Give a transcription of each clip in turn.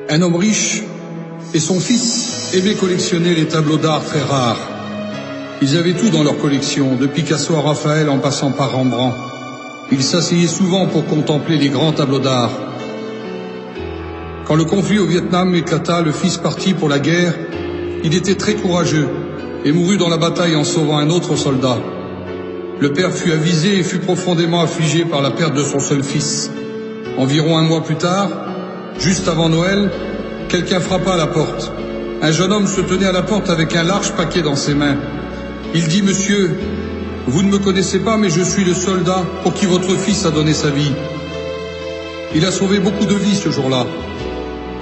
Un homme riche et son fils aimaient collectionner les tableaux d'art très rares. Ils avaient tout dans leur collection, de Picasso à Raphaël en passant par Rembrandt. Ils s'asseyaient souvent pour contempler les grands tableaux d'art. Quand le conflit au Vietnam éclata, le fils partit pour la guerre. Il était très courageux et mourut dans la bataille en sauvant un autre soldat. Le père fut avisé et fut profondément affligé par la perte de son seul fils. Environ un mois plus tard, juste avant Noël, quelqu'un frappa à la porte. Un jeune homme se tenait à la porte avec un large paquet dans ses mains. Il dit « Monsieur, vous ne me connaissez pas, mais je suis le soldat pour qui votre fils a donné sa vie. Il a sauvé beaucoup de vies ce jour-là.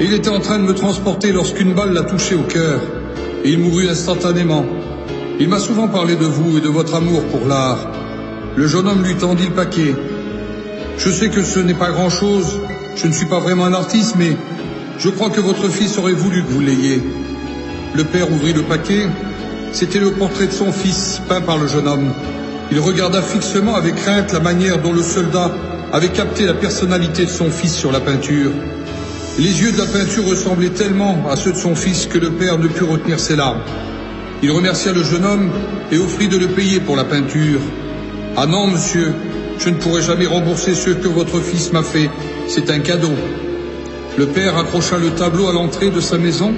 Et il était en train de me transporter lorsqu'une balle l'a touché au cœur. Et il mourut instantanément. Il m'a souvent parlé de vous et de votre amour pour l'art. » Le jeune homme lui tendit le paquet. « Je sais que ce n'est pas grand-chose, je ne suis pas vraiment un artiste, mais je crois que votre fils aurait voulu que vous l'ayez. » Le père ouvrit le paquet. C'était le portrait de son fils, peint par le jeune homme. Il regarda fixement avec crainte la manière dont le soldat avait capté la personnalité de son fils sur la peinture. Les yeux de la peinture ressemblaient tellement à ceux de son fils que le père ne put retenir ses larmes. Il remercia le jeune homme et offrit de le payer pour la peinture. « Ah non, monsieur, je ne pourrai jamais rembourser ce que votre fils m'a fait. C'est un cadeau. » Le père accrocha le tableau à l'entrée de sa maison,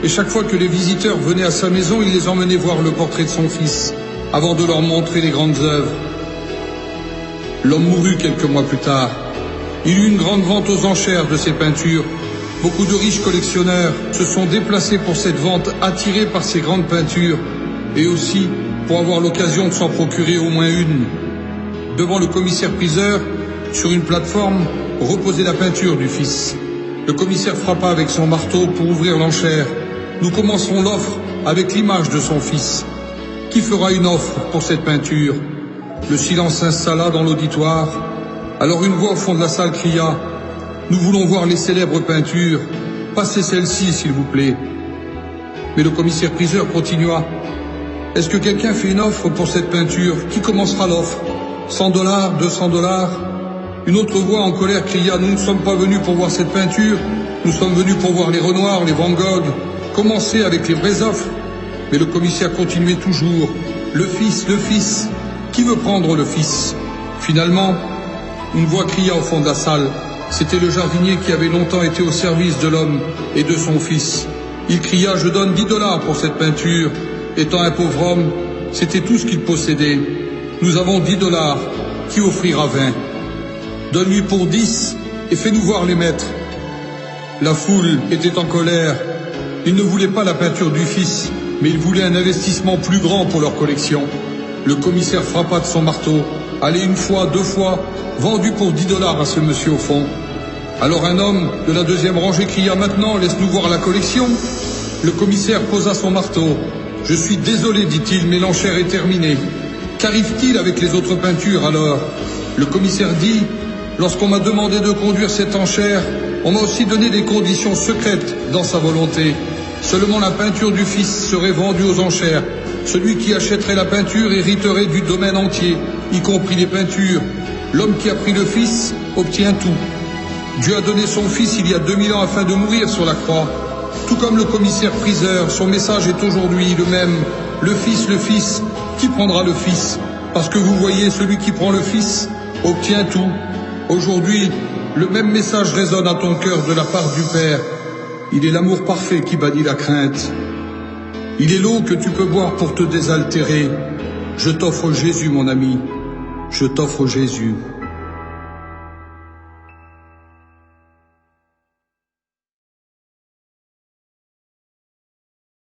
et chaque fois que les visiteurs venaient à sa maison, il les emmenait voir le portrait de son fils, avant de leur montrer les grandes œuvres. L'homme mourut quelques mois plus tard. Il eut une grande vente aux enchères de ses peintures. Beaucoup de riches collectionneurs se sont déplacés pour cette vente, attirés par ces grandes peintures, et aussi pour avoir l'occasion de s'en procurer au moins une. Devant le commissaire-priseur, sur une plateforme, reposait la peinture du fils. Le commissaire frappa avec son marteau pour ouvrir l'enchère. Nous commencerons l'offre avec l'image de son fils. Qui fera une offre pour cette peinture? Le silence s'installa dans l'auditoire. Alors une voix au fond de la salle cria « Nous voulons voir les célèbres peintures. Passez celle-ci, s'il vous plaît. » Mais le commissaire-priseur continua « Est-ce que quelqu'un fait une offre pour cette peinture? Qui commencera l'offre? 100 $, 200 $? Une autre voix en colère cria « Nous ne sommes pas venus pour voir cette peinture. Nous sommes venus pour voir les Renoir, les Van Gogh. Commencez avec les vraies offres. » Mais le commissaire continuait toujours « Le fils, qui veut prendre le fils ?» Finalement, une voix cria au fond de la salle. C'était le jardinier qui avait longtemps été au service de l'homme et de son fils. Il cria « Je donne 10 $ pour cette peinture. » Étant un pauvre homme, c'était tout ce qu'il possédait. Nous avons 10 $. Qui offrira 20? Donne-lui pour 10 et fais-nous voir les maîtres. La foule était en colère. Ils ne voulaient pas la peinture du fils, mais ils voulaient un investissement plus grand pour leur collection. Le commissaire frappa de son marteau. Allez, une fois, 2 fois, vendu pour 10 $ à ce monsieur au fond. Alors un homme de la deuxième rangée cria « Maintenant, laisse-nous voir la collection. » Le commissaire posa son marteau. « Je suis désolé, dit-il, mais l'enchère est terminée. Qu'arrive-t-il avec les autres peintures alors ?» Le commissaire dit « Lorsqu'on m'a demandé de conduire cette enchère, on m'a aussi donné des conditions secrètes dans sa volonté. Seulement la peinture du fils serait vendue aux enchères. Celui qui achèterait la peinture hériterait du domaine entier, y compris les peintures. L'homme qui a pris le fils obtient tout. Dieu a donné son fils il y a 2000 ans afin de mourir sur la croix. Tout comme le commissaire-priseur, son message est aujourd'hui le même. Le fils, qui prendra le fils? Parce que vous voyez, celui qui prend le fils obtient tout. Aujourd'hui, le même message résonne à ton cœur de la part du Père. Il est l'amour parfait qui bannit la crainte. Il est l'eau que tu peux boire pour te désaltérer. Je t'offre Jésus, mon ami. Je t'offre Jésus.